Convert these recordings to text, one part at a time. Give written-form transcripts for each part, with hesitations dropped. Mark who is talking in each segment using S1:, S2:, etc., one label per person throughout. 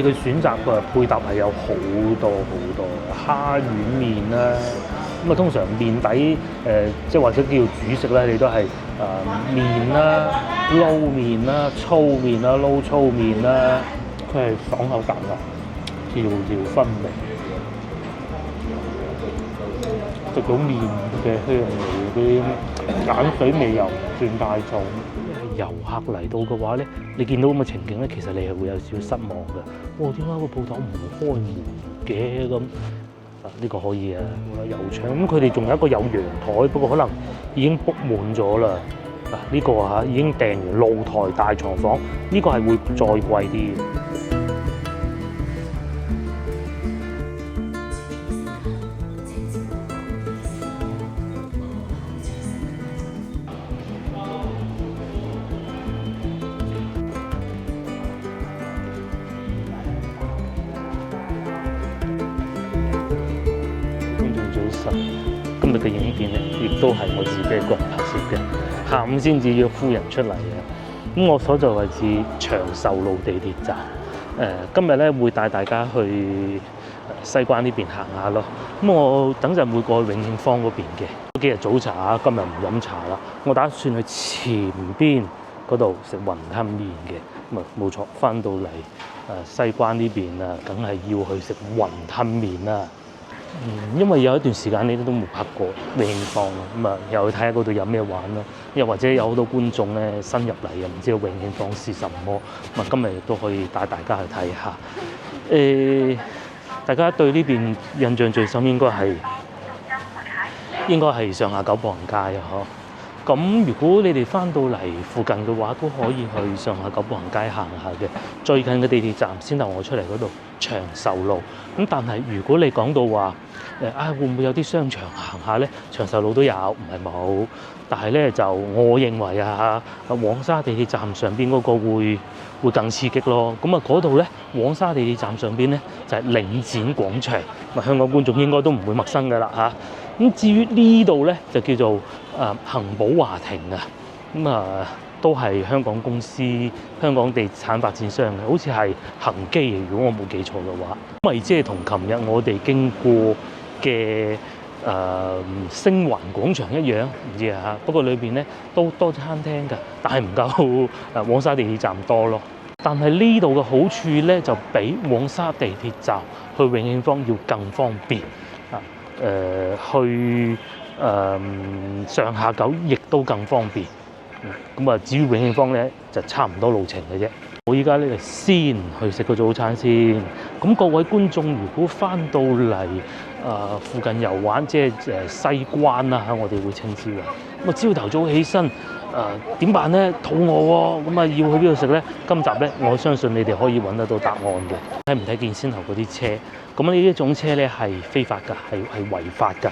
S1: 佢選擇嘅配搭係有好多好多蝦丸麵啦，咁啊通常麵底即係或者叫主食咧，你都係麵啦、撈麵啦、粗麵啦、撈粗麵啦，佢係爽口感㗎，條條分明，食到麵嘅香味，啲鹼水味又唔算太重。遊客嚟到嘅話咧，你見到咁嘅情景咧，其實你係會有少少失望嘅。哇！點解個鋪頭唔開門嘅咁？呢個可以啊，有窗。咁佢哋仲有一個有陽台，不過可能已經 book 滿咗啦。呢個已經訂完露台大床房，呢個係會再貴啲嘅。今日嘅影片咧，亦都係我自己個人拍攝嘅。下午先至約夫人出嚟嘅。咁我所在位置長壽路地鐵站。今日咧會帶大家去西關呢邊行下咯。咁我等陣會過去永慶坊嗰邊嘅。幾日早茶今日唔飲茶啦。我打算去前邊嗰度食雲吞麵嘅。咁啊冇錯，翻到嚟西關呢邊啊，梗係要去食雲吞麵啦。因為有一段時間你都冇拍過永慶坊咯，咁啊又去睇下嗰度有咩玩咯，又或者有好多觀眾咧新入嚟又唔知道永慶坊是什麼，咁啊今日亦都可以帶大家去睇下。大家對呢邊印象最深應該係上下九步行街啊，嗬。咁如果你哋翻到嚟附近嘅話，都可以去上下九步行街行下嘅。最近嘅地鐵站先頭我出嚟嗰度長壽路。咁但係如果你講到話會唔會有啲商場行下咧？長壽路都有，唔係冇。但係咧就我認為黃沙地鐵站上邊嗰個會更刺激咯。咁啊嗰度咧，黃沙地鐵站上邊咧就係領展廣場。香港觀眾應該都唔會陌生㗎啦嚇。咁至於呢度咧就叫做恒寶華庭啊。咁都係香港公司、香港地產發展商嘅，好似係恒基，如果我冇記錯嘅話。咪即係同琴日我哋經過嘅星環廣場一樣，唔知啊。不過裏邊咧都多餐廳㗎，但係唔夠黃沙地鐵站多咯。但係呢度嘅好處咧，就比黃沙地鐵站去永慶坊要更方便啊。去上下九亦都更方便。咁至於永慶坊咧就差唔多路程嘅啫。我依家咧先去食個早餐先。咁各位觀眾如果翻到嚟附近遊玩，即係西關啦，我哋會稱之為。咁朝頭早起身點辦咧？肚餓喎，咁要去邊度食咧？今集咧我相信你哋可以揾得到答案嘅。睇唔睇見先頭嗰啲車？咁呢一種車咧係非法㗎，係違法㗎。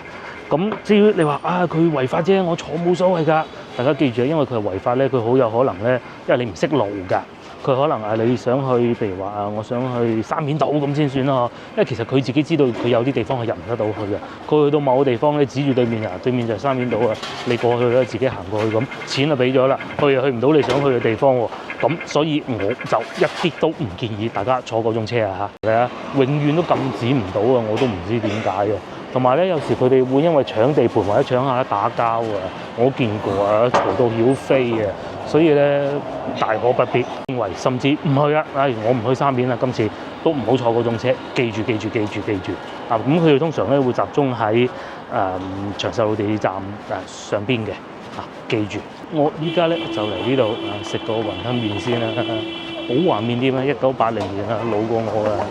S1: 咁至於你話佢違法啫，我坐冇所謂㗎。大家記住，因為佢係違法咧，佢好有可能咧，因為你唔識路㗎，佢可能你想去，譬如話我想去三面島咁先算咯。因為其實佢自己知道佢有啲地方係入唔得到去嘅。佢去到某個地方咧，指住對面對面就係三面島啊，你過去咧自己行過去咁，錢就俾咗啦，去又去唔到你想去嘅地方喎。咁所以我就一啲都唔建議大家坐嗰種車啊嚇，係啊，永遠都禁止唔到啊，我都唔知點解啊。同埋咧，有時佢哋會因為搶地盤或者搶下打交啊，我見過啊，嘈到曉飛啊，所以咧大可不必。認為甚至唔去啊！我唔去三面啦，今次都唔好坐嗰種車。記住！咁佢哋通常咧會集中喺長壽路地鐵站上邊嘅記住。我依家咧就嚟呢度食個雲吞麵先啦，寶華麵店啊，1980年啊，老過我啦。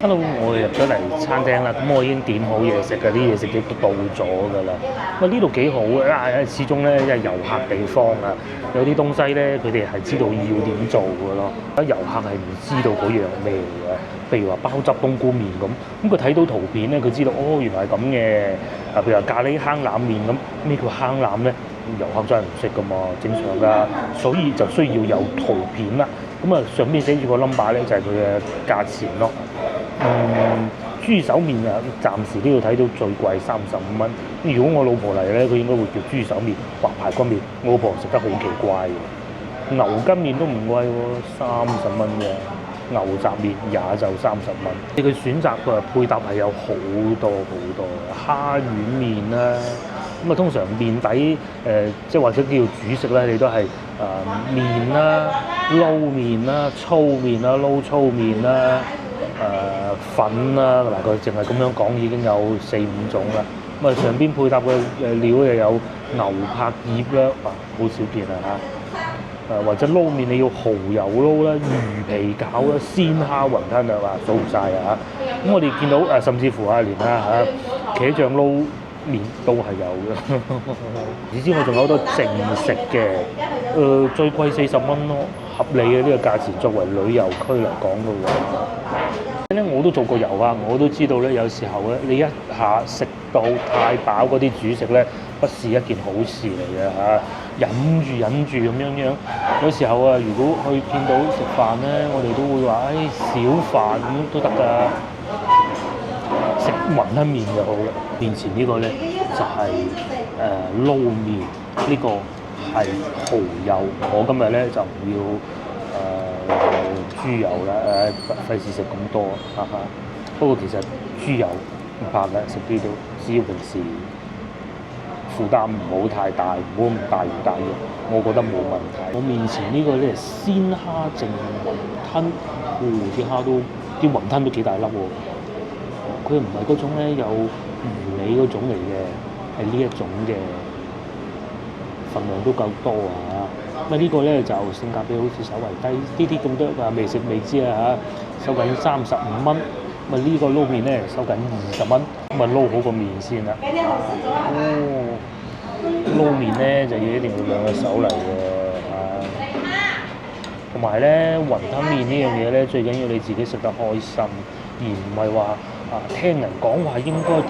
S1: Hello， 我入咗嚟餐廳啦，咁我已經點好嘢食㗎，啲嘢食亦都到咗㗎啦。呢度幾好啊！始終咧因為遊客地方啊，有啲東西咧佢哋係知道要點做㗎咯。遊客係唔知道嗰樣咩嘅，譬如話鮑汁冬菇麵咁佢睇到圖片咧，佢知道原來係咁嘅。譬如話咖喱坑腩麵咁，咩叫坑腩咧？遊客真係唔識㗎嘛，正常㗎，所以就需要有圖片啦。上邊寫住個 number 咧，就係佢嘅價錢咯。豬手麵啊，暫時呢度睇到最貴35蚊。如果我老婆嚟咧，佢應該會叫豬手麵或排骨麵。我老婆食得好奇怪嘅，牛筋麵都唔貴喎，30蚊嘅。牛雜麵也就30蚊。你佢選擇嘅配搭係有好多好多蝦丸麵啦。咁啊，通常麵底即係或者叫主食咧，你都係麵啦、撈麵啦、粗麵啦、撈粗麵啦、粉啦。嗱，佢淨係咁樣講已經有4-5種啦。咁啊，上邊配搭嘅料又有牛柏葉啦，好少見啊嚇。或者撈麵你要蠔油撈啦、魚皮餃啦、鮮蝦雲吞啊，數唔晒啊嚇。咁我哋見到甚至乎連茄醬撈麵都係有嘅。你知我仲有好多剩食嘅，最貴40蚊咯，合理嘅呢個價錢作為旅遊區嚟講嘅喎。咧我都做過遊啊，我都知道咧，有時候咧你一下食到太飽嗰啲主食咧，不是一件好事嚟嘅嚇。忍住咁樣，有時候如果去見到食飯咧，我哋都會話小飯咁都得㗎。食雲吞麵就好啦。面前呢個咧就係撈麵，呢個係蠔油。我今日咧就唔要豬油啦，費事食咁多哈哈。不過其實豬油唔怕嘅，食啲都只要平時負擔唔好太大，唔好咁大魚大肉，我覺得冇問題。我面前呢個咧鮮蝦淨雲吞，啲蝦都啲雲吞都幾大粒喎。佢唔係嗰種咧有魚尾嗰種嚟嘅，係呢一種嘅份量都夠多啊！咁呢個咧就性價比好似稍為低啲咁多未食未知啊嚇，收緊35蚊。咁呢個撈麵咧收緊20蚊，咁撈好個麵先啦。撈麵咧就要一定要兩個手嚟嘅同埋咧雲吞麵呢樣嘢咧最緊要你自己食得開心，而唔係話聽人講話應該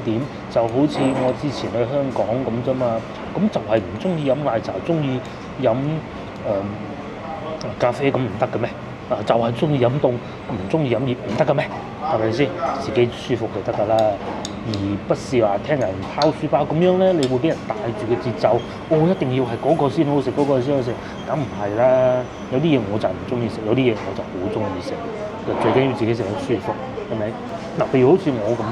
S1: 點，就好似我之前去香港咁啫嘛。咁就係唔中意飲奶茶，中意飲咖啡咁唔得嘅咩？就係中意飲凍，唔中意飲熱唔得嘅咩？係咪先？自己舒服就得㗎啦，而不是話聽人拋書包咁樣咧，你會俾人帶住個節奏。一定要係嗰個先好食，嗰個先好食，咁唔係啦。有啲嘢我就唔中意食，有啲嘢我就好中意食。最緊要自己食得舒服，係咪？嗱，譬如好似我咁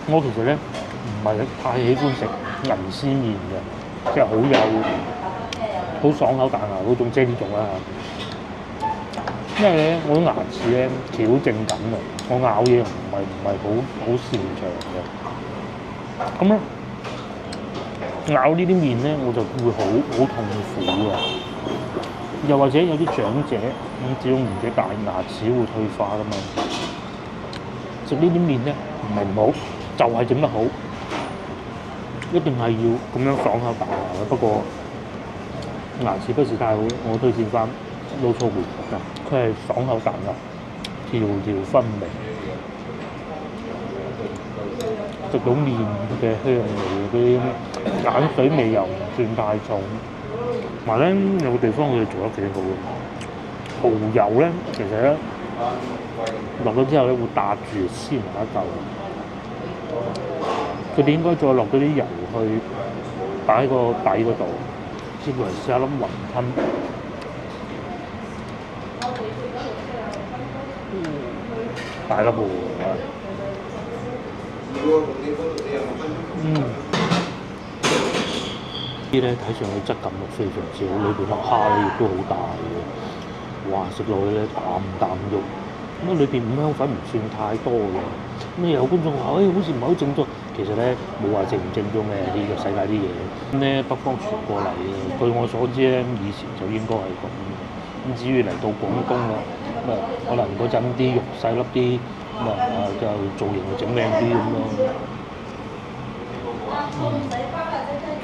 S1: 我其實咧唔係太喜歡食銀絲麵嘅，即係好爽口彈牙嗰種，即係呢種啦。因為咧，我啲牙齒咧其實好正緊嘅，我咬嘢唔係好擅長嘅。咁咧咬呢啲麵咧，我就會好痛苦嘅。又或者有啲長者只要年紀大，牙齒會退化㗎嘛。食呢啲麵咧唔係唔好，就係整得好，一定係要咁樣爽口彈牙嘅。不過牙齒不是太好，我推薦翻撈粗麵佢係爽口彈牙，條條分明，食到麵嘅香味，啲鹼水味又唔算太重。同埋咧有個地方佢哋做得幾好嘅，蠔油咧其實咧落咗之後咧會搭住黐埋一嚿。佢哋應該再落嗰啲油去擺喺個底嗰度，先嚟試下粒雲吞。大粒喎，啲咧睇上去質感非常之好，裏邊粒蝦咧亦都好大嘅，哇！食落去咧啖啖肉，咁裏邊五香粉唔算太多嘅。咁有觀眾話：好似唔係好正宗。其實咧冇話正唔正宗嘅呢個世界啲嘢。咁咧北方傳過嚟嘅，據我所知咧，以前就應該係咁。咁至於嚟到廣東啦，咁可能嗰陣啲肉細粒啲，就造型就整靚啲咁咯。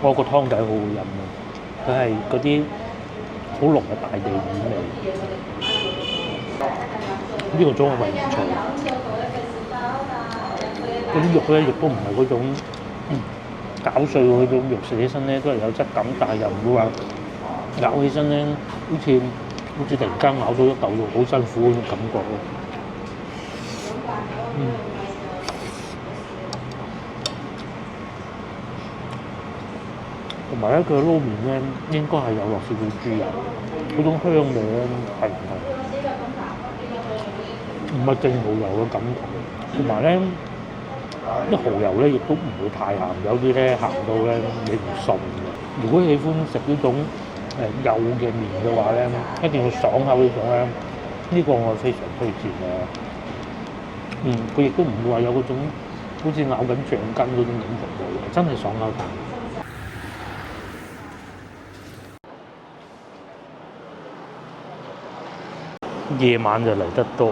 S1: 我個湯底好好飲啊！佢係嗰啲好濃嘅大地丸味。呢個種係雲菜，嗰啲肉咧亦都唔係嗰種攪碎嗰種肉，食起身咧都係有質感，但係又唔會話咬起身咧好似突然間咬到一嚿肉好辛苦嗰種感覺咯。同埋咧，佢嘅撈麵咧應該係有落少少豬油，嗰種香味咧係唔同，唔係勁蠔油嘅感覺。同埋咧，啲蠔油咧亦都唔會太鹹，有啲咧鹹到咧你唔信嘅。如果喜歡食呢種幼嘅麵嘅話咧，一定要爽口呢種咧，呢個我非常推薦嘅。佢亦都唔會話有嗰種好似咬緊橡筋嗰種感覺，真係爽口彈。夜晚就嚟得多，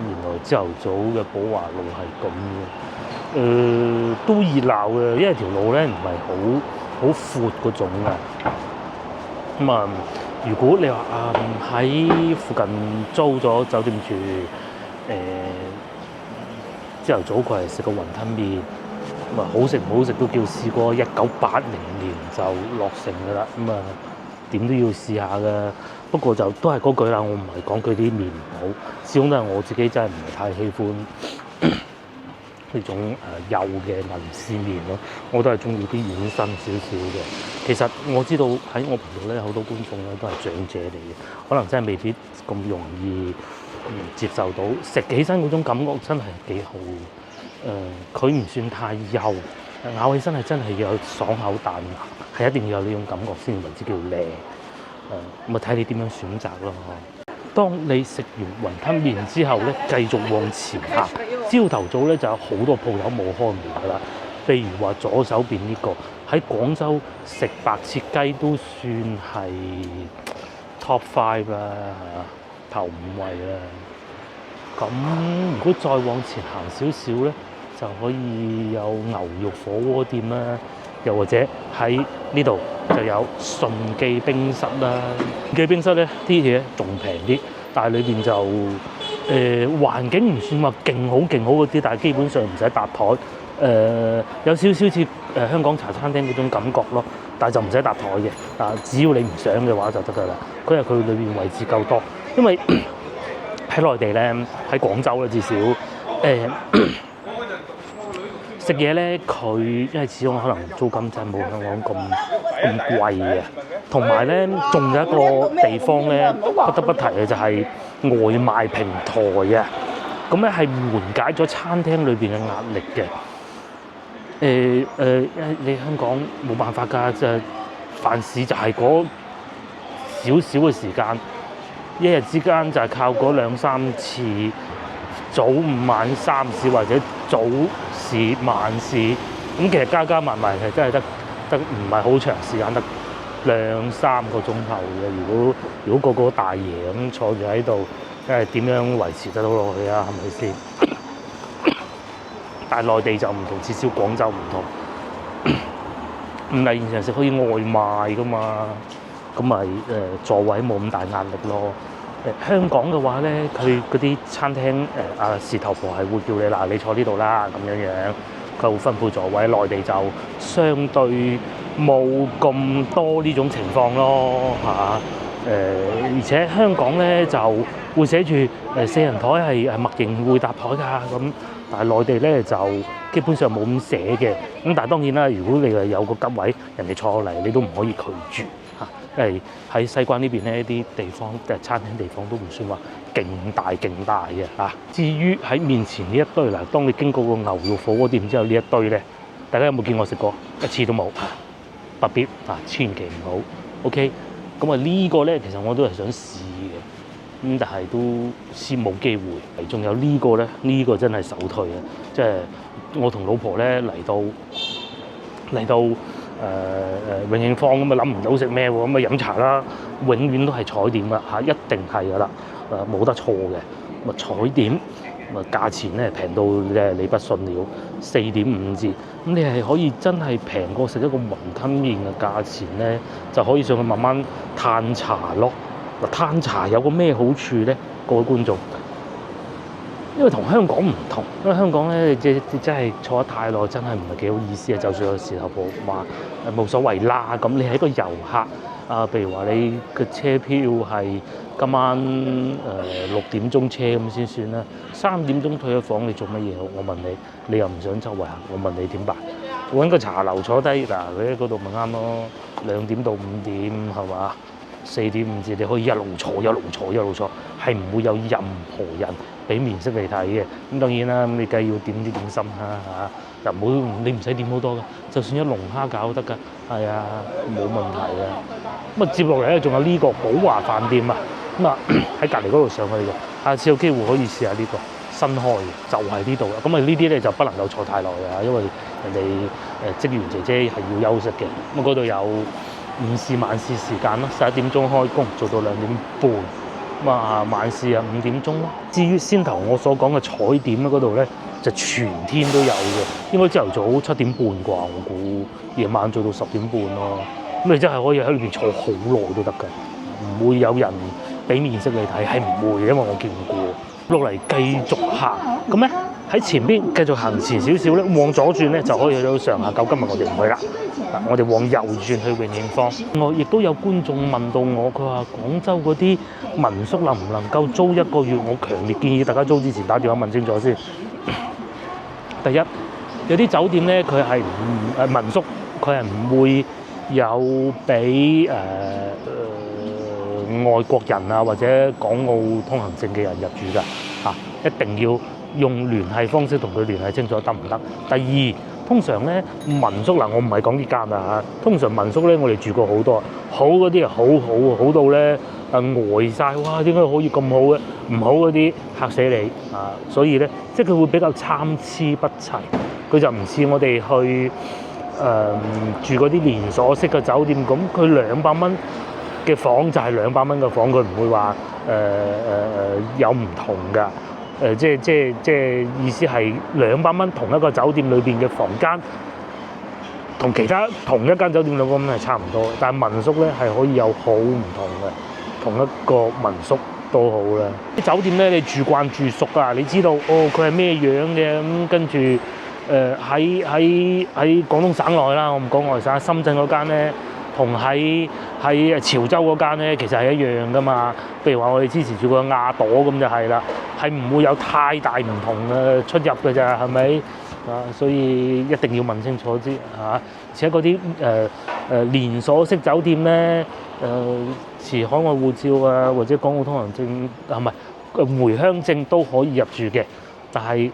S1: 原來朝頭早嘅寶華路係咁嘅，都熱鬧嘅，因為條路咧唔係好闊嗰種嘅。咁啊，如果你話喺附近租咗酒店住，朝頭早佢係食個雲吞麵，咁啊好食唔好食都叫試過1980年就落成㗎啦，咁啊點都要試下㗎。不過就都係嗰句啦，我唔係講佢啲麵唔好，始終都係我自己真係唔係太喜歡呢種幼嘅銀絲麵咯，我都係中意啲軟身少少嘅。其實我知道喺我頻道咧好多觀眾咧都係長者嚟嘅，可能真係未必咁容易接受到食起身嗰種感覺真係幾好。佢唔算太幼，咬起身係真係有爽口彈牙，係一定要有呢種感覺先為之叫靚。咁啊睇你點樣選擇咯。當你食完雲吞麵之後咧，繼續往前行，朝頭早咧就有好多鋪頭冇開門㗎啦。譬如話左手邊呢個喺廣州食白切雞都算係 Top 5啦，頭5位啦。咁如果再往前行少少咧，就可以有牛肉火鍋店啦，又或者喺呢度就有順記冰室啦。順記冰室咧啲嘢仲平啲，但係裏邊就環境唔算話勁好嗰啲，但係基本上唔使搭台。有少少似香港茶餐廳嗰種感覺咯，但係就唔使搭台嘅。只要你唔想嘅話就得㗎啦。佢裏邊位置夠多，因為喺內地咧，喺廣州咧至少食嘢咧，佢因為始終可能租金真係冇香港咁貴嘅，同埋咧仲有一個地方咧不得不提嘅就係外賣平台啊，咁咧係緩解咗餐廳裏邊嘅壓力嘅。你香港冇辦法㗎，就係凡事就係嗰少少嘅時間，一日之間就係靠嗰2-3次早午晚3市或者早市晚市，咁其實加埋係真係得唔係好長時間，得2-3個鐘頭嘅。如果個大爺咁坐住喺度，真係點樣維持得到落去啊？係咪先？但係內地就唔同，至少廣州唔同，唔係現場食可以外賣噶嘛，咁咪座位冇咁大壓力咯。香港嘅話咧，佢嗰啲餐廳事頭婆係會叫你嗱，你坐呢度啦咁樣，佢會分配座位。內地就相對冇咁多呢種情況咯嚇。而且香港咧就會寫住4人台係默認會搭台㗎咁。但係內地咧就基本上冇咁寫嘅，咁但係當然啦，如果你係有個吉位，人哋坐嚟，你都唔可以拒絕嚇，因為喺西關呢邊咧啲地方餐廳地方都唔算話勁大嘅嚇。至於喺面前呢一堆嗱，當你經過個牛肉火鍋店之後呢一堆咧，大家有冇見我食過？一次都冇，不必千祈唔好。OK，咁呢個咧其實我都係想試嘅。但係都先冇機會。仲有呢個咧，呢個真係首推啊！即係我同老婆咧嚟到永慶坊咁啊，諗唔到食咩喎，咁啊飲茶啦，永遠都係彩點啦嚇，一定係噶啦，冇得錯嘅。彩點價錢咧平到你不信了，4.5折。咁你係可以真係平過食一個雲吞麵嘅價錢咧，就可以上去慢慢嘆茶咯。嘆茶有個咩好處咧？各位觀眾，因為同香港唔同，因為香港咧，即真係坐得太耐，真係唔係幾好意思啊！就算有時候話冇所謂啦，咁你係一個遊客啊，譬如話你嘅車票係今晚6點鐘車咁先算啦，3點鐘退咗房，你做乜嘢？我問你，你又唔想周圍行，我問你點辦？揾個茶樓坐低嗱，你喺嗰度咪啱咯，2點到5點係嘛？4點5字你可以一路坐，係唔會有任何人俾面色你睇嘅。咁當然啦，咁你梗係要點啲點心啦嚇，又唔好你唔使點好多㗎，就算一龍蝦餃得㗎，係啊，冇問題嘅。咁啊接落嚟咧，仲有呢個寶華飯店啊，咁啊喺隔離嗰度上去嘅，下次有機會可以試下呢個新開嘅，就係呢度啦。咁啊呢啲咧就不能夠坐太耐嘅，因為人哋職員姐姐係要休息嘅。咁嗰度有午市晚市時間咯，11點鐘開工，做到2點半。咁啊晚市啊5點鐘咯。至於先頭我所講嘅彩點嗰度咧，就全天都有嘅，應該朝頭早7點半啩，我估夜晚做到10點半咯。咁你真係可以喺裏邊坐好耐都得㗎，唔會有人俾面色你睇，係唔會嘅，因為我見過。落嚟繼續行，咁咧喺前邊繼續行前少少咧，往左轉咧就可以去到上下九。今日我哋唔去啦，我哋往右轉去永慶坊。我亦都有觀眾問到我，佢話廣州嗰啲民宿能唔能夠租1個月？我強烈建議大家租之前打電話問清楚先。第一，有啲酒店咧，佢係民宿，佢係唔會有俾外國人啊或者港澳通行證嘅人入住㗎嚇，一定要用聯繫方式同佢聯繫清楚得唔得？第二，通常咧民宿嗱，我唔係講呢間啊嚇，通常民宿咧我哋住過好多，好嗰啲係好到咧呆曬，哇！點解可以咁好嘅？唔好嗰啲嚇死你啊！所以咧，即係佢會比較參差不齊，佢就唔似我哋去住嗰啲連鎖式嘅酒店咁，佢200蚊嘅房就係200蚊嘅房，佢唔會話有唔同㗎。即意思係200蚊同一個酒店裏邊嘅房間，同其他同一間酒店200蚊係差唔多，但係民宿咧係可以有好唔同嘅，同一個民宿都好啦。啲酒店咧你住慣住熟啊，你知道哦佢係咩樣嘅咁，跟住喺廣東省內啦，我唔講外省，深圳嗰間咧。同喺潮州嗰間咧，其實係一樣噶嘛。譬如話，我哋之前住過亞朵咁就係啦，係唔會有太大唔同嘅出入嘅咋，係咪？啊，所以一定要問清楚啲嚇。而且嗰啲連鎖式酒店咧，持海外護照啊，或者港澳通行證啊，唔係回鄉證都可以入住嘅，但係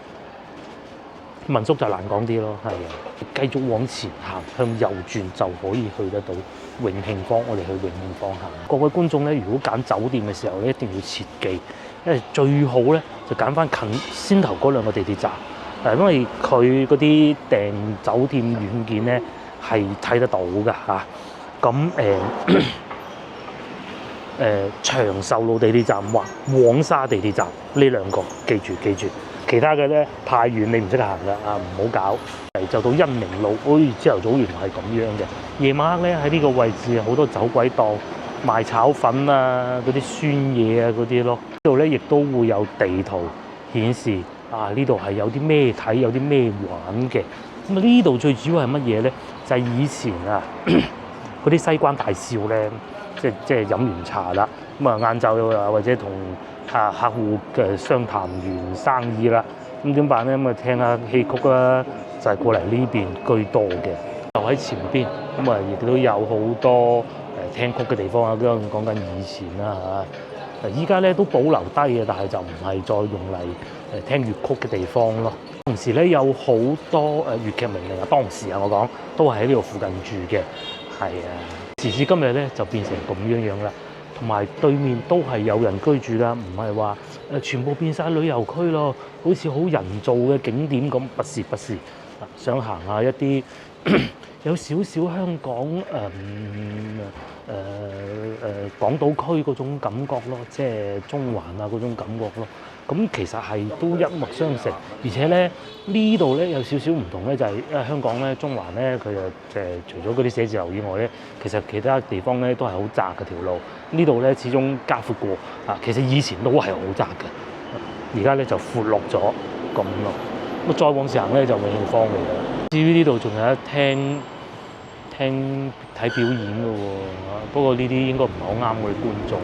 S1: 民宿就難講啲咯，係啊。繼續往前行，向右轉就可以去得到永慶坊。我哋去永慶坊行。各位觀眾咧，如果揀酒店嘅時候咧，一定要切記，因為最好咧就揀翻近先頭嗰2個地鐵站，因為佢嗰啲訂酒店軟件咧係睇得到㗎嚇。咁長壽路地鐵站或黃沙地鐵站呢2個，記住。其他嘅咧太遠，你唔識行㗎啊！唔好搞。就到恩寧路，朝頭早原來係咁樣嘅。夜晚黑咧喺呢個位置好多走鬼檔賣炒粉啊，嗰啲酸嘢啊嗰啲咯。呢度咧亦都會有地圖顯示啊，呢度係有啲咩睇，有啲咩玩嘅。咁啊呢度最主要係乜嘢咧？就係以前啊嗰啲西關大少咧，即係飲完茶啦，咁啊晏晝啊或者同客戶嘅商談完生意啦，咁點辦咧？咁啊聽下戲曲啦，就係過嚟呢邊居多嘅。就喺前邊，咁啊亦都有好多聽曲嘅地方啊，都講緊以前啦嚇。依家咧都保留低嘅，但係就唔係再用嚟聽粵曲嘅地方咯。同時咧有好多粵劇名伶啊，當時啊我講都係喺呢度附近住嘅，係啊。時至今日咧就變成咁樣啦。同埋對面都係有人居住啦，唔係話全部變晒旅遊區咯，好似好人造嘅景點咁，不是。想行下一啲有少少香港港島區嗰種感覺咯，即係中環啊嗰種感覺咯。咁其實係都一脈相承，而且咧呢度咧有少少唔同咧，就係因為香港咧中環咧佢就除咗嗰啲寫字樓以外咧，其實其他地方咧都係好窄嘅條路。呢度咧始終加闊過啊，其實以前都係好窄嘅。而家咧就闊落咗咁咯。咁再往上行咧就永慶坊嚟啦。至於呢度仲有一廳睇表演嘅喎，不過呢啲應該唔係好啱我哋觀眾。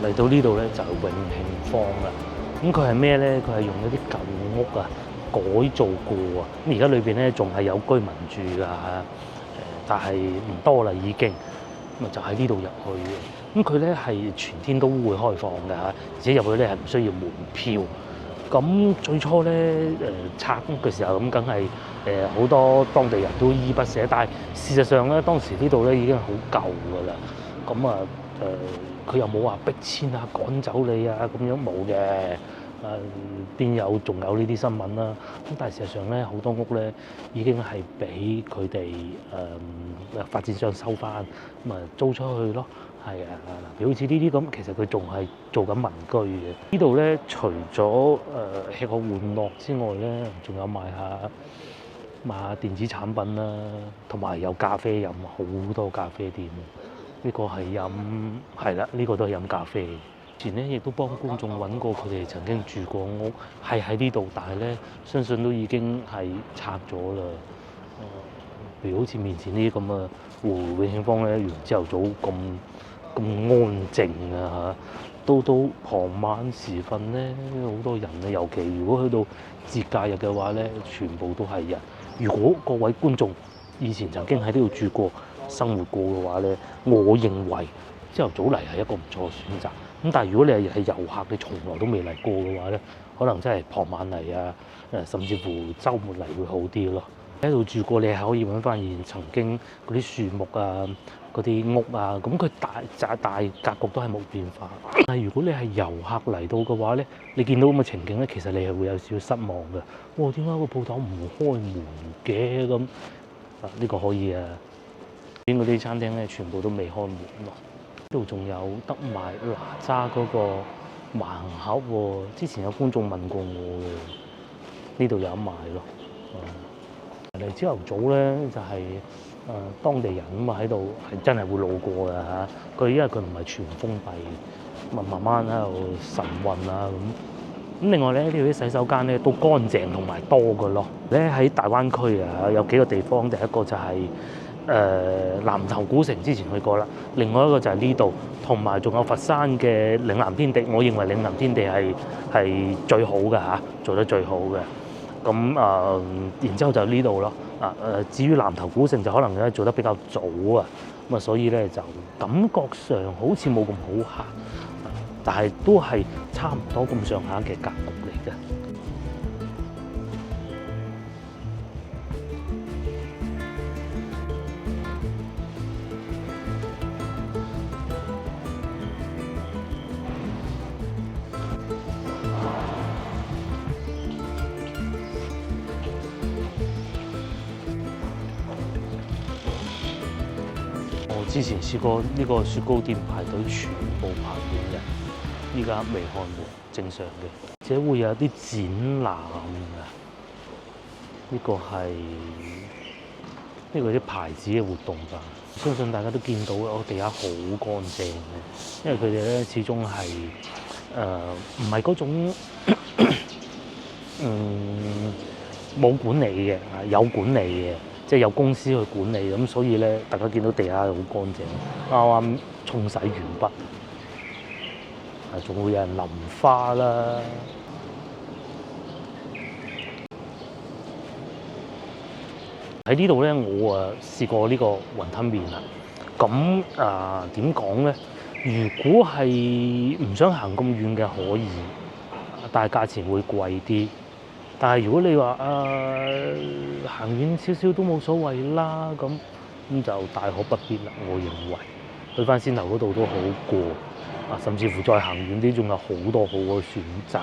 S1: 嚟到呢度咧就係永慶坊啦。咁佢係咩咧？佢係用一啲舊屋啊改造過啊。咁而家裏邊咧仲係有居民住㗎嚇，但係唔多啦已經。咁啊就喺呢度入去嘅。咁佢咧係全天都會開放㗎嚇，而且入去咧係唔需要門票。咁最初咧拆屋嘅時候咁，梗係好多當地人都依不捨，但係事實上咧當時呢度咧已經好舊㗎啦。咁啊佢又冇話逼遷啊、趕走你啊咁樣冇嘅，邊有仲有呢啲新聞啦？咁但係事實上咧，好多屋咧已經係俾佢哋發展商收翻，咁啊租出去咯。係啊，譬如好似呢啲咁，其實佢仲係做緊民居嘅。呢度咧除咗吃喝玩樂之外咧，仲有賣下電子產品啦，同埋有咖啡飲，好多咖啡店。呢個係飲係啦，呢個都係飲咖啡。前咧亦都幫觀眾揾過佢哋曾經住過屋，係喺呢度，但係咧相信都已經係拆咗啦。譬如好似面前呢啲咁嘅永慶坊咧，原來朝頭早咁安靜啊嚇，到傍晚時分咧，好多人啊，尤其如果去到節假日嘅話咧，全部都係人。如果各位觀眾以前曾經喺呢度住過、生活過嘅話咧，我認為朝頭早嚟係一個唔錯嘅選擇。咁但係如果你係遊客，你從來都未嚟過嘅話咧，可能真係傍晚嚟啊，甚至乎週末嚟會好啲咯。喺度住過，你係可以揾翻以前曾經嗰啲樹木啊、嗰啲屋啊，咁佢大格局都係冇變化。但係如果你係遊客嚟到嘅話咧，你見到咁嘅情景咧，其實你係會有少少失望嘅。哇！點解個鋪頭唔開門嘅咁？呢個可以啊。邊嗰啲餐廳咧，全部都未開門咯。呢度仲有得賣哪吒嗰個盲盒喎，之前有觀眾問過我嘅，呢度有得賣咯。嚟朝頭早咧就係當地人咁啊喺度係真係會路過㗎嚇。佢因為佢唔係全封閉，咁啊慢慢喺度晨運啊咁。咁另外咧呢度啲洗手間咧都乾淨同埋多㗎咯。咧喺大灣區啊有幾個地方，第一個就係南頭古城之前去過啦，另外一個就係呢度，同埋仲有佛山嘅嶺南天地。我認為嶺南天地係最好嘅嚇，做得最好嘅。咁然之後就呢度咯。至於南頭古城就可能咧做得比較早啊，咁啊所以咧就感覺上好似冇咁好行，但係都係差唔多咁上下嘅格局嚟嘅。之前試過呢個雪糕店排隊全部排滿人，依家未開門，正常嘅。而且會有啲展覽㗎，呢個係啲牌子嘅活動吧。相信大家都見到我地下好乾淨嘅，因為佢哋咧始終係唔係嗰種冇管理嘅，有管理嘅。即係有公司去管理，咁所以咧，大家見到地下好乾淨，啱啱沖洗完畢，仲會有人淋花啦。喺呢度咧，我試過呢個雲吞麵啦。咁點講咧？如果係唔想行咁遠嘅可以，但係價錢會貴啲。但係如果你話行遠少少都冇所謂啦，咁就大可不必啦。我認為去翻先頭嗰度都好過，甚至乎再行遠啲仲有好多好嘅選擇。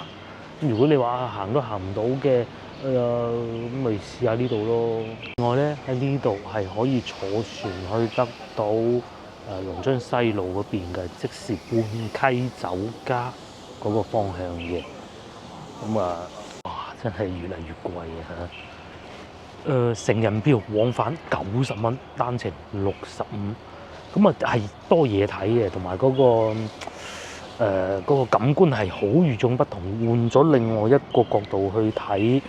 S1: 如果你話行都行唔到嘅，咁咪試下呢度咯。另外咧喺呢度係可以坐船去得到龍津西路嗰邊嘅，即是泮溪酒家嗰個方向嘅。咁哇，真係越嚟越貴啊！成人票往返90蚊，單程65，咁係多嘢睇嘅，同埋嗰個感官係好與眾不同，換咗另外一個角度去睇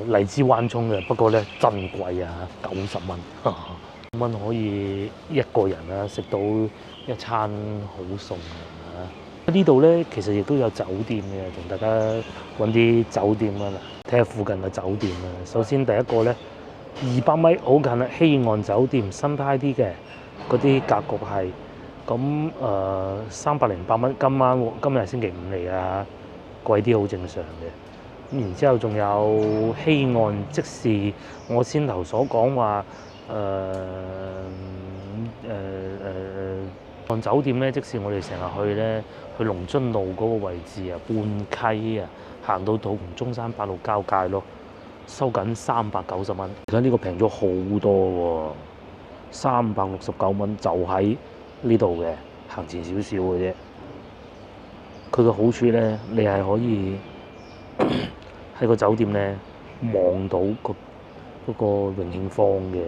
S1: 荔枝灣涌嘅。不過咧真貴啊，90蚊，90蚊可以一個人食到一餐好餸啊！呢度咧其實亦都有酒店嘅，同大家揾啲酒店啊，睇下附近嘅酒店啊。首先第一個咧200米好近啦，希岸酒店新派啲嘅，嗰啲格局係咁308蚊。今日係星期五嚟啊，貴啲好正常嘅。咁然之後仲有希岸，即是我先頭所講話岸酒店咧，即是我哋成日去咧，去龍津路嗰個位置啊，泮溪啊，行到土同中山八路交界咯，收緊390蚊。而家呢個平咗好多喎，369蚊就喺呢度嘅，行前少少嘅啫。佢嘅好處咧，你係可以喺個酒店咧望到嗰個榮慶坊嘅。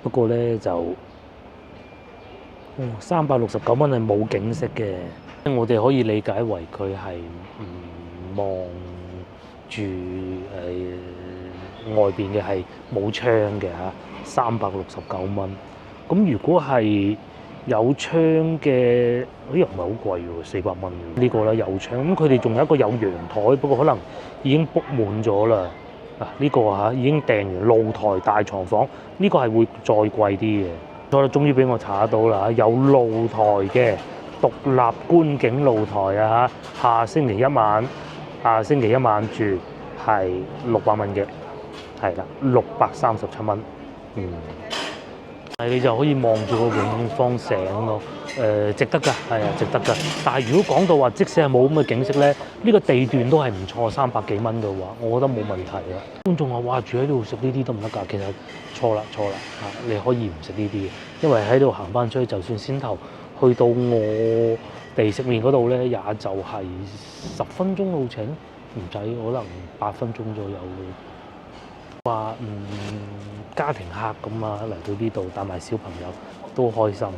S1: 不過咧就369蚊係冇景色嘅，我哋可以理解為佢係唔望住外邊嘅，係冇窗嘅嚇。369蚊。咁如果係有窗嘅，又唔係好貴喎，400蚊。呢個啦有窗，咁佢哋仲有一個有陽台，不過可能已經 book 滿咗啦。呢個已經訂完露台大床房，呢個係會再貴啲嘅。我終於俾我查得到啦，有露台嘅獨立觀景露台啊！下星期一晚住係600蚊嘅，係啦，637蚊。你就可以望住個永慶坊醒咯，值得㗎，係啊，值得㗎。但係如果講到話，即使係冇咁嘅景色咧，呢個地段都係唔錯，300幾蚊嘅話，我覺得冇問題啊。觀眾話：哇，住喺度食呢啲得唔得㗎？其實錯啦嚇，你可以唔食呢啲嘅，因為喺度行翻出去，就算先頭去到我哋食麵嗰度咧，也就係10分鐘路程，唔使可能8分鐘左右嘅。話家庭客咁啊嚟到呢度帶埋小朋友都開心啊！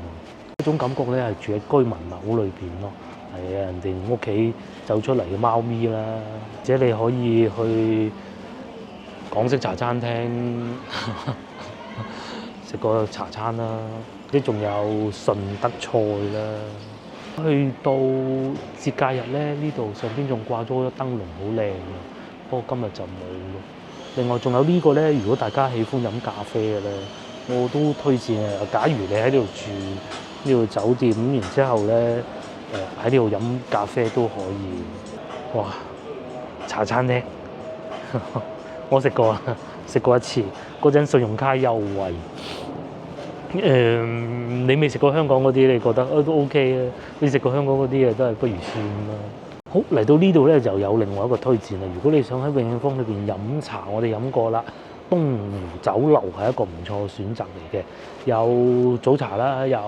S1: 嗰種感覺咧係住喺居民樓裏邊咯，係啊，人哋屋企走出嚟嘅貓咪啦，或者你可以去港式茶餐廳食個茶餐啦，啲仲有順德菜啦。去到節假日咧，呢度上邊仲掛咗好多燈籠，好靚嘅，不過今日就冇咯。另外仲有呢個咧，如果大家喜歡飲咖啡嘅咧，我都推薦啊。假如你喺呢度住呢度酒店，咁然之後咧喺呢度飲咖啡都可以。哇！茶餐廳，我食過一次，嗰陣信用卡優惠。你未食過香港嗰啲，你覺得都 OK 啊？你食過香港嗰啲都係不如算啦。好，嚟到呢度咧就有另外一個推薦啦。如果你想喺永慶坊裏邊飲茶，我哋飲過啦，東湖酒樓係一個唔錯嘅選擇嚟嘅。有早茶啦，有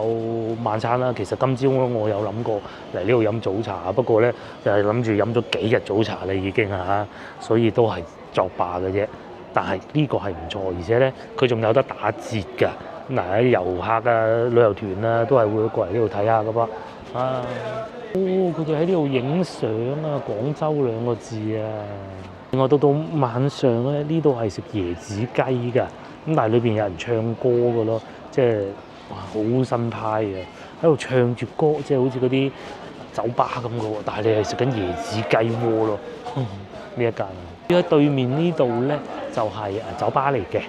S1: 晚餐啦。其實今朝我有諗過嚟呢度飲早茶，不過咧就係諗住飲咗幾日早茶啦已經嚇，所以都係作罷嘅啫。但係呢個係唔錯，而且咧佢仲有得打折㗎。嗱，遊客啊、旅遊團啊，都係會過嚟呢度睇下噶噃。佢哋喺呢度影相啊，廣州2個字啊。另外到晚上咧，呢度係食椰子雞㗎，咁但係裏邊有人唱歌㗎咯，即係哇好新派啊！喺度唱住歌，即係好似嗰啲酒吧咁嘅喎，但係你係食緊椰子雞窩咯。呢一間喺對面呢度咧，就係酒吧嚟嘅。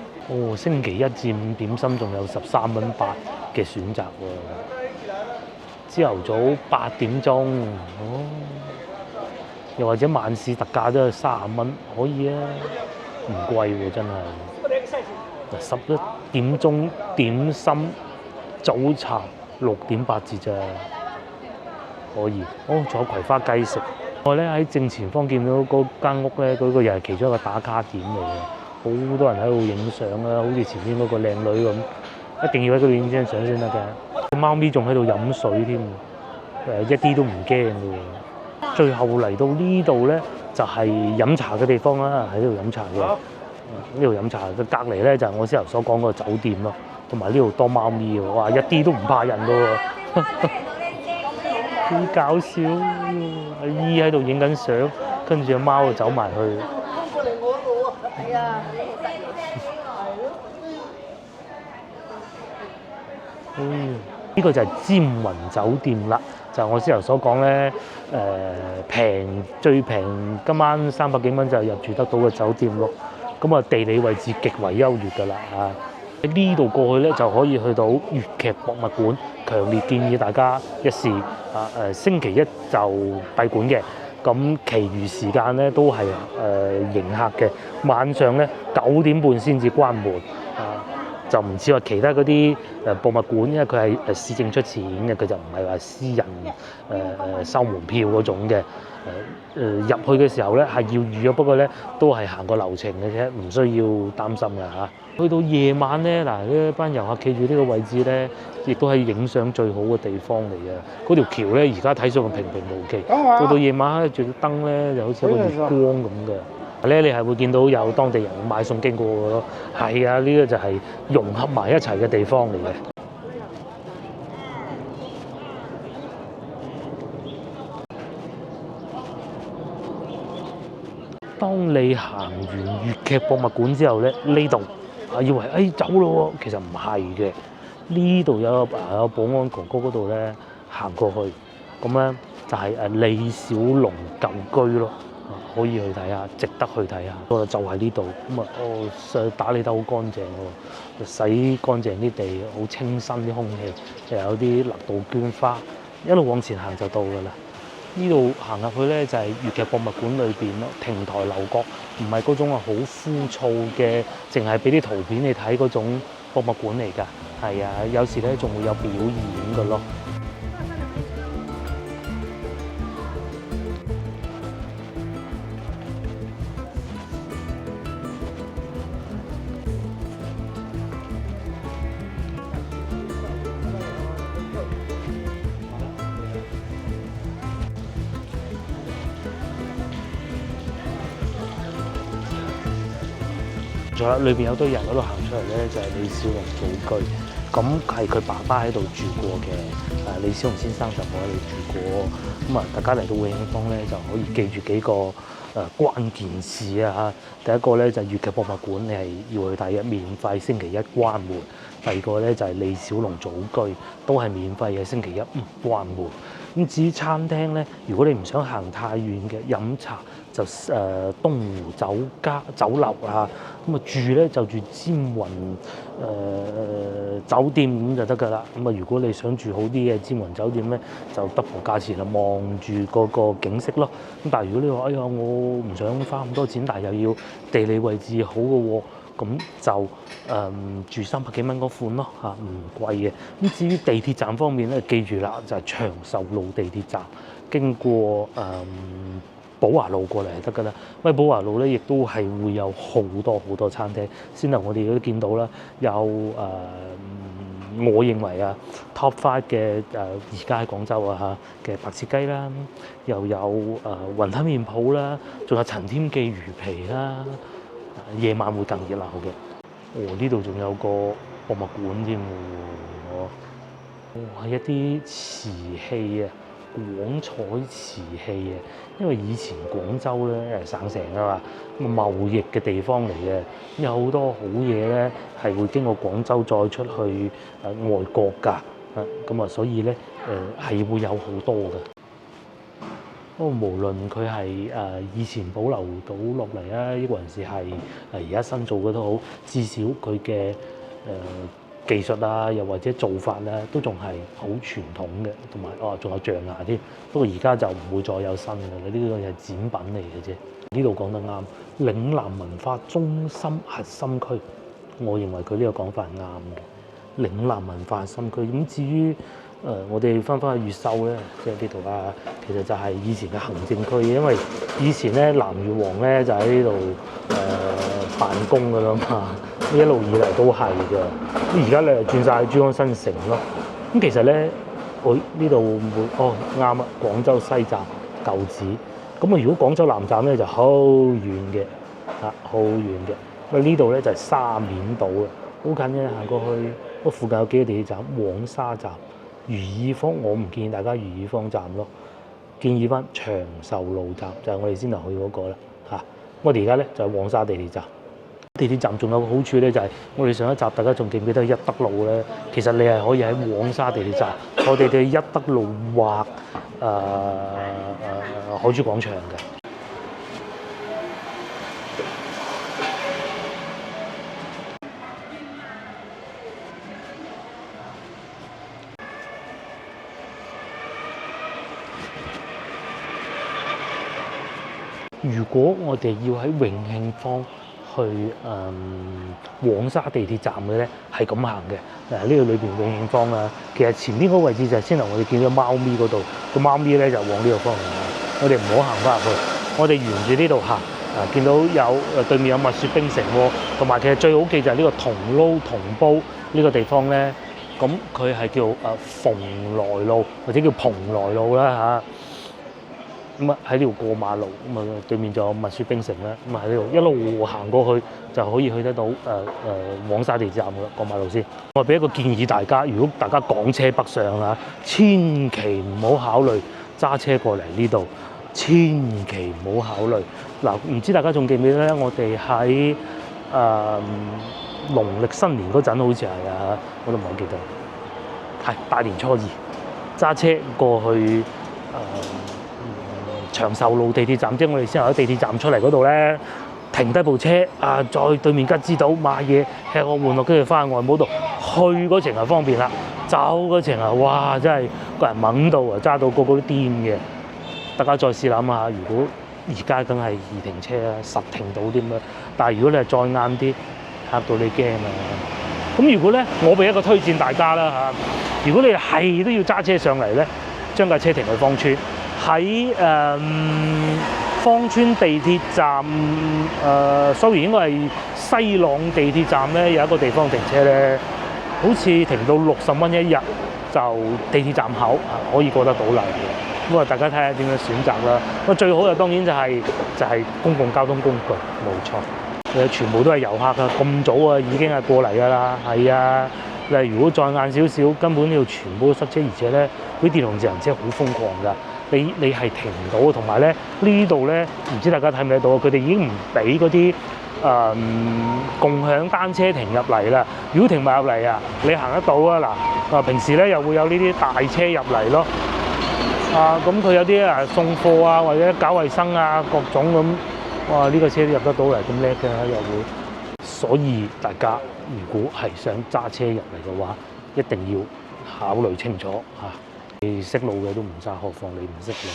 S1: 星期1至5點心仲有13.8蚊嘅選擇喎。朝頭早8點鐘，又或者晚市特價都係30蚊，可以啊，唔貴喎真係。11點鐘點心早茶6.8折咋，可以。仲有葵花雞食，我咧喺正前方見到嗰間屋咧，嗰個又係其中一個打卡點嚟嘅，好多人喺度影相啊，好似前面嗰個靚女咁，一定要喺嗰度影張相先得㗎。貓咪仲喺度飲水添，一啲都唔驚嘅喎。最後嚟到呢度咧，就係飲茶嘅地方啦，喺呢度飲茶嘅。呢度飲茶嘅隔離咧就係我先頭所講嗰個酒店咯，同埋呢度多貓咪喎，哇！一啲都唔怕人㗎喎。好搞笑，阿姨喺度影緊相，跟住阿貓就走埋去。過嚟我度啊！係啊，呢個就係尖雲酒店啦，就係我先頭所講咧，最平今晚300幾蚊就入住得到嘅酒店咯。咁啊，地理位置極為優越㗎啦啊！喺呢度過去咧就可以去到粵劇博物館，強烈建議大家一試啊！星期一就閉館嘅，咁其餘時間咧都係迎客嘅，晚上咧9點半先至關門啊！就唔似話其他嗰啲博物館，因為佢係市政出錢嘅，佢就唔係話私人收門票嗰種嘅。入去嘅時候咧係要預約，不過咧都係行個流程嘅啫，唔需要擔心㗎嚇。去到夜晚咧，嗱呢班遊客企住呢個位置咧，亦都係影相最好嘅地方嚟嘅。嗰條橋咧而家睇上去平平無奇，到夜晚黑著燈咧，就好似一個月光咁嘅。咧你係會見到有當地人買餸經過嘅咯。係啊，呢個就係融合埋一齊嘅地方嚟嘅。當你行完粵劇博物館之後咧，呢度以為走咯喎，其實唔係嘅。呢度有保安哥哥嗰度咧行過去，咁咧就係李小龍舊居咯，可以去睇下，值得去睇下。就係呢度，咁啊打理得好乾淨喎，洗乾淨啲地，好清新啲空氣，又有啲勒杜鵑花，一路往前行就到㗎啦。呢度行入去咧就係粵劇博物館裏邊咯，亭台樓閣，唔係嗰種好枯燥嘅，淨係俾啲圖片你睇嗰種博物館嚟㗎。係啊，有時咧仲會有表演㗎咯。仲有裏邊有堆人嗰度行出嚟咧，就係李小龍祖居，咁係佢爸爸喺度住過嘅。李小龍先生就冇喺度住過。咁啊，大家嚟到匯慶坊咧，就可以記住幾個關鍵詞啊。第一個咧就係粵劇博物館，你係要去睇嘅，免費，星期一關門。第二個咧就係李小龍祖居，都係免費嘅，星期一唔關門。咁至於餐廳咧，如果你唔想行太遠嘅飲茶，就東湖酒樓啊。咁啊住咧就住尖雲酒店咁就得㗎啦。咁啊如果你想住好啲嘅尖雲酒店咧，就 double 價錢啦，望住嗰個景色咯。咁但係如果你話我唔想花咁多錢，但係又要地理位置好嘅喎，咁就住300幾蚊嗰款咯嚇，唔貴嘅。咁至於地鐵站方面咧，記住啦，就係長壽路地鐵站，經過寶華路過嚟就得㗎啦。喂，寶華路咧亦都係會有好多餐廳。先頭我哋都見到啦，有我認為Top 5嘅而家喺廣州嘅白切雞啦，又有雲吞麵鋪啦，仲有陳添記魚皮啦。夜晚會更熱鬧嘅。呢度仲有個博物館添喎。一啲瓷器啊，廣彩瓷器啊。因為以前廣州咧係省城啊嘛，貿易嘅地方嚟嘅，有好多好嘢咧係會經過廣州再出去外國㗎。咁所以咧係會有好多嘅。不過無論佢係以前保留到落嚟啊，抑或係而家新做嘅都好，至少佢嘅技術啊，又或者做法咧，都仲係好傳統嘅，同埋仲有象牙添。不過而家就唔會再有新嘅啦，呢個係展品嚟嘅啫。呢度講得啱，嶺南文化中心核心區，我認為佢呢個講法係啱嘅。嶺南文化核心區，咁至於我哋翻去越秀咧，即係呢度啊，其實就係以前嘅行政區，因為以前咧南越王咧就喺呢度辦公噶啦嘛，一路以嚟都係嘅。而家咧轉晒珠江新城咯。咁其實咧，我呢度會唔會啱啊？廣州西站舊址。咁啊，如果廣州南站咧就好遠嘅，好遠嘅。咁呢度咧就係沙面島啊，好近嘅，行過去。嗰附近有幾個地鐵站，黃沙站。如意坊我唔建議大家如意坊站咯，建議翻長壽路站，就係我哋先頭去嗰個啦嚇。我哋而家咧就係黃沙地鐵站。地鐵站仲有個好處咧，就係我哋上一集大家仲記唔記得一德路咧？其實你係可以喺黃沙地鐵站坐地鐵一德路或海珠廣場嘅。如果我哋要喺永慶坊去黃沙地鐵站嘅咧，係咁行嘅。呢個裏邊永慶坊啊，其實前邊嗰個位置就係先頭我哋見到貓咪嗰度，個貓咪咧就往呢個方向行。我哋唔好行翻入去，我哋沿住呢度行。見到有對面有蜜雪冰城喎，同埋其實最好記就係呢個同撈同煲呢個地方咧。咁佢係叫蓬萊路或者叫蓬萊路啦嚇。咁啊喺呢度過馬路，咁啊對面仲有蜜雪冰城啦，咁啊喺呢度一路行過去就可以去得到黃沙地鐵站噶啦，過馬路先。我俾一個建議大家，如果大家港車北上啊，千祈唔好考慮揸車過嚟呢度，千祈唔好考慮。嗱，唔知大家仲記唔記得咧？我哋喺農曆新年嗰陣好似係啊，我都唔係好記得，係大年初二揸車過去長壽路地鐵站，即係我哋先由喺地鐵站出嚟嗰度咧，停低部車再對面吉之島買嘢吃喝玩樂，跟住翻去外母度。去嗰程係方便啦，走嗰程哇真係個人懵到揸到個個都癲嘅。大家再試諗下，如果而家梗係易停車啦，實停到啲咁樣，但係如果你係再晏啲，嚇到你驚啊！咁如果咧，我俾一個推薦大家啦嚇，如果你係都要揸車上嚟咧，將架車停去芳村。喺芳村地鐵站，sorry 應該係西朗地鐵站咧，有一個地方停車咧，好似停到60蚊一日，就地鐵站口可以過得到嚟嘅。咁啊，大家睇下點樣選擇啦。咁最好就當然就係公共交通工具，冇錯。全部都係遊客啊，咁早啊已經係過嚟㗎啦，係啊。例如如果再晏少少，根本呢度全部都塞車，而且咧啲電動自行車好瘋狂㗎。你係停唔到，同埋咧呢度咧唔知大家睇唔睇到啊？佢哋已經唔俾嗰啲共享單車停入嚟啦。如果停埋入嚟啊，你行得到啊嗱。平時咧又會有呢啲大車入嚟咯。咁佢有啲送貨啊，或者搞衞生啊，各種咁。哇！呢個車都入得到嚟，咁叻嘅又會。所以大家如果係想揸車入嚟嘅話，一定要考慮清楚嚇。你識路嘅都唔揸，何況你唔識路，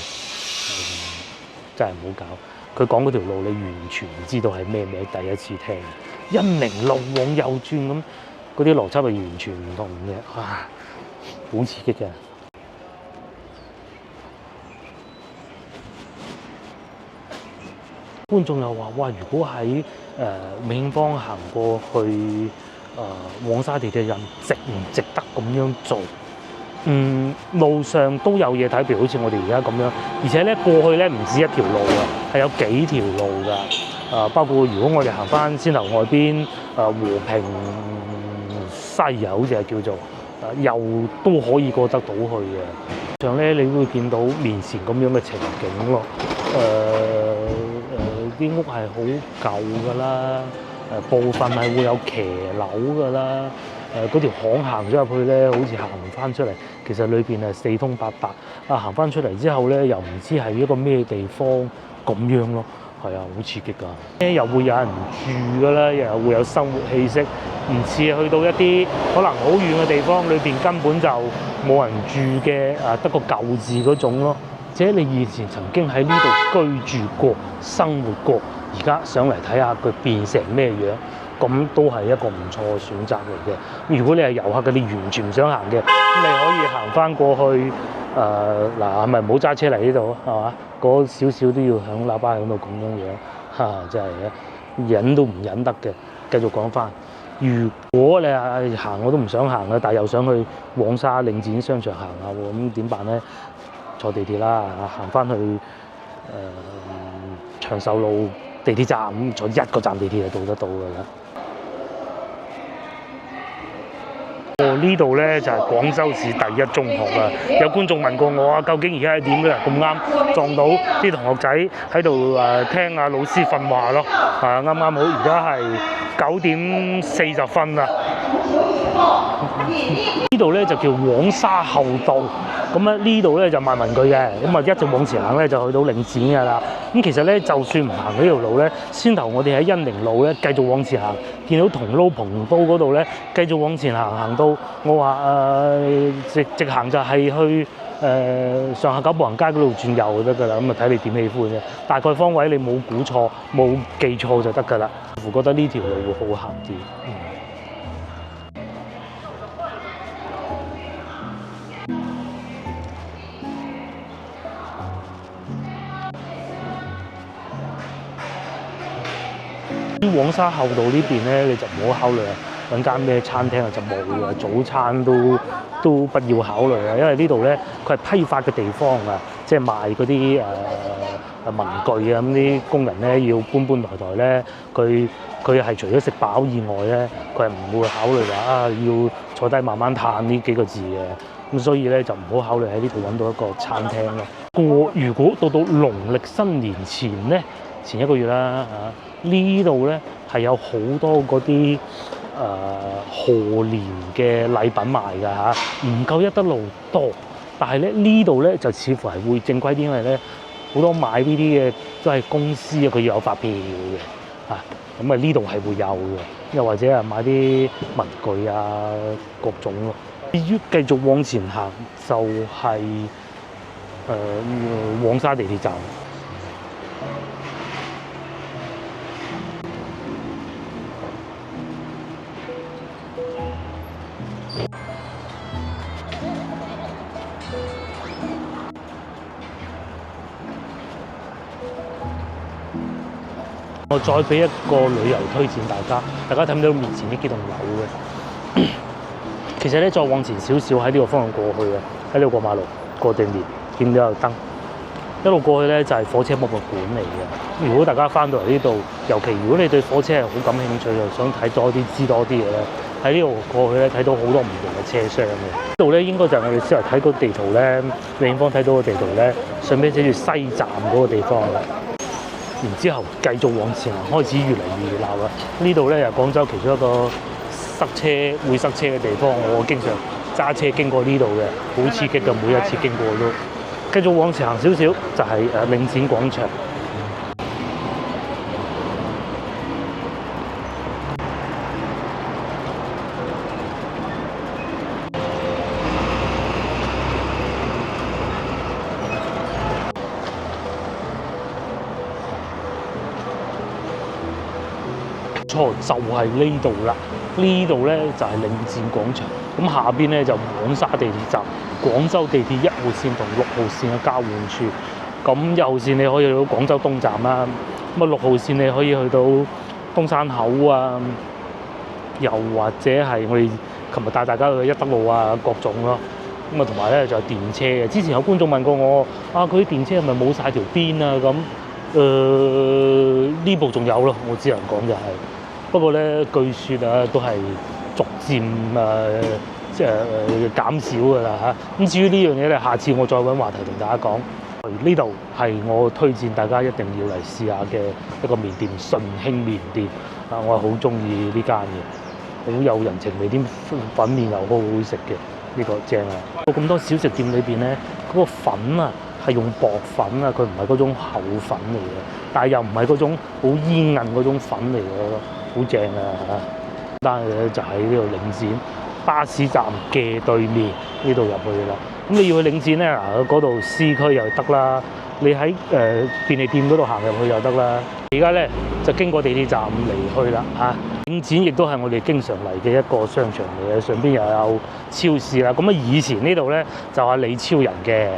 S1: 真係唔好搞。佢講嗰條路，你完全唔知道係咩名，第一次聽。恩寧路往右轉咁，嗰啲邏輯係完全唔同嘅，好刺激嘅。觀眾又話：哇！如果喺永慶坊行過去黃沙地鐵站，值唔值得咁樣做？路上都有嘢睇，譬如好似我哋而家咁樣，而且咧過去咧唔止一條路啊，係有幾條路㗎。包括如果我哋行翻先頭外邊和平西啊，好似係叫做又都可以過得到去嘅。上咧你會見到面前咁樣嘅情景咯。啲屋係好舊㗎啦，部分係會有騎樓㗎啦。嗰條巷行咗入去咧，好似行唔翻出嚟。其實裏邊係四通八達。行翻出嚟之後咧，又唔知係一個咩地方咁樣咯。係啊，好刺激㗎。又會有人住㗎啦，又會有生活氣息，唔似去到一啲可能好遠嘅地方，裏邊根本就冇人住嘅，得個舊字嗰種咯。或者你以前曾經喺呢度居住過、生活過，而家上嚟睇下佢變成咩樣，咁都係一個唔錯嘅選擇嚟嘅。如果你係遊客嘅，你完全唔想行嘅，咁你可以行翻過去嗱，係咪唔好揸車嚟呢度係嘛？嗰少少都要響喇叭響度咁樣真係忍都唔忍得嘅。繼續講翻，如果你係行我都唔想行嘅，但係又想去黃沙領展商場行下喎，咁點辦咧？坐地鐵啦，行翻去長壽路地鐵站，咁坐一個站地鐵就到得到㗎啦。呢度咧就係廣州市第一中學啊！有觀眾問過我啊，究竟而家係點咧？咁啱撞到啲同學仔喺度聽下老師訓話咯，啱啱好，而家係9點40啦。呢度咧就叫黃沙後道，咁呢度咧就賣文具嘅，咁一直往前行咧就去到領展㗎啦。咁其實咧就算唔行呢條路咧，先頭我哋喺恩寧路咧繼續往前行，見到銅鑼蓬都嗰度咧繼續往前行，行到我話直行就係去上下九步行街嗰度轉右就得㗎啦。咁睇你點喜歡啫，大概方位你冇估錯冇記錯就得㗎啦。我覺得呢條路會好行啲。黃沙後道呢邊咧，你就唔好考慮揾間咩餐廳啊，就冇嘅。早餐都不要考慮啊，因為呢度咧佢係批發嘅地方啊，即係賣嗰啲文具啊，咁啲工人咧要搬抬咧，佢係除咗食飽以外咧，佢係唔會考慮話要坐低慢慢嘆呢幾個字嘅。咁所以咧就唔好考慮喺呢度揾到一個餐廳咯。如果到農曆新年前咧，前1個月啦呢度咧係有好多嗰啲賀年嘅禮品賣㗎唔夠一德路多，但係咧呢度咧就似乎係會正規啲，因為咧好多買呢啲嘅都係公司佢要有發票嘅咁呢度係會有嘅，又或者買啲文具各種咯。至於繼續往前行就係黃沙地鐵站。我再俾一個旅遊推薦大家睇唔到面前呢幾棟樓嘅，其實咧再往前少少喺呢個方向過去喺呢度過馬路過對面見到有燈，一路過去咧就係火車博物館嚟嘅。如果大家翻到嚟呢度，尤其如果你對火車係好感興趣，又想睇多啲知多啲嘅咧，喺呢度過去咧睇到好多唔同嘅車廂嘅。呢度咧應該就係我哋先嚟睇個地圖咧，李景芳睇到個地圖咧，上邊寫住西站嗰個地方啦。然之後繼續往前行，開始越嚟越熱鬧啦。呢度咧係廣州其中一個會塞車嘅地方，我經常揸車經過呢度嘅，好刺激嘅，每一次經過都。繼續往前行少少就係領展廣場。錯就係呢度啦，呢度咧就係領展廣場，咁下邊咧就黃沙地鐵站，廣州地鐵1號線同6號線嘅交匯處。咁1號線你可以去到廣州東站啦，咁6號線你可以去到東山口啊，又或者係我哋琴日帶大家去一德路各種咯。咁同埋咧就有電車嘅。之前有觀眾問過我佢啲電車係咪冇晒條邊啊？咁呢部仲有咯，我只能講就係。不過咧，據說都係逐漸即係減少㗎啦咁至於呢樣嘢咧，下次我再揾話題同大家講。呢度係我推薦大家一定要嚟試下嘅一個麵店，順興麵店我係好中意呢間嘅，好有人情味，啲粉麵又好好食嘅，呢個正啊！咁多小食店裏邊咧，嗰個粉係用薄粉佢唔係嗰種厚粉嚟嘅，但係又唔係嗰種好煙韌嗰種粉嚟嘅，好正啊！單嘢咧就喺呢度領展巴士站嘅對面呢度入去啦。咁你要去領展咧，嗰度 C 區又得啦，你喺便利店嗰度行入去又得啦。而家咧就經過地鐵站離去啦領展亦都係我哋經常嚟嘅一個商場嚟嘅，上邊又有超市啦。咁啊，以前呢度咧就係李超人嘅，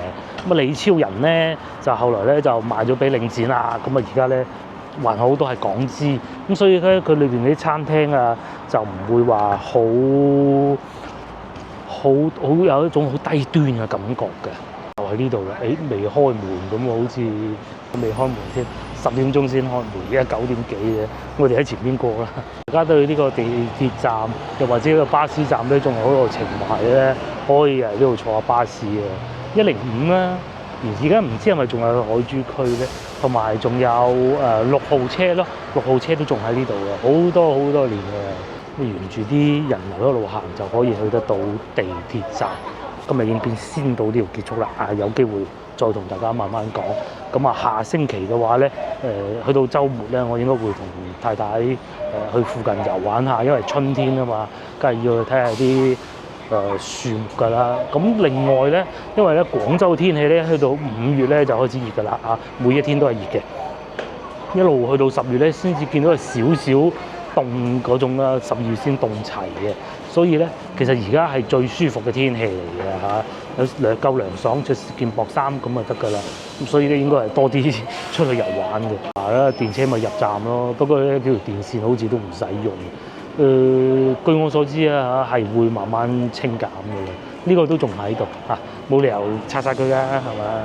S1: 咁啊李超人咧就後來咧就賣咗俾領展啦。咁啊而家咧還好都係港資，咁所以咧佢裏邊啲餐廳啊就唔會話好有一種好低端嘅感覺嘅。就喺呢度啦，未開門咁好似未開門添，10點鐘先開門，而家9點幾嘅，我哋喺前邊過啦。大家對呢個地鐵站又或者個巴士站咧，仲有好有情懷咧，可以喺呢度坐下巴士啊，105啦，而家唔知係咪仲有海珠區咧，同埋仲有6號車咯，6號車都仲喺呢度嘅，好多年嘅。沿住啲人流一路行就可以去得到地鐵站。今日影片先到呢度結束啦，有機會再同大家慢慢講。咁啊，下星期嘅話咧，去到週末咧，我應該會同太太去附近遊玩下，因為春天啊嘛，梗係要去睇下啲樹木㗎啦。咁另外咧，因為咧廣州天氣咧，去到5月咧就開始熱㗎啦，每一天都係熱嘅，一路去到10月咧先至見到有少少凍嗰種啦，12月先凍齊嘅，所以咧其實而家係最舒服嘅天氣嚟嘅嚇，有夠涼爽，着件薄衫咁就得㗎啦。咁所以咧應該係多啲出去遊玩嘅。電車咪入站咯，不過咧條電線好似都唔使用。據我所知啊嚇，係會慢慢清減嘅啦。呢個都仲喺度嚇，冇理由拆晒佢㗎，係嘛？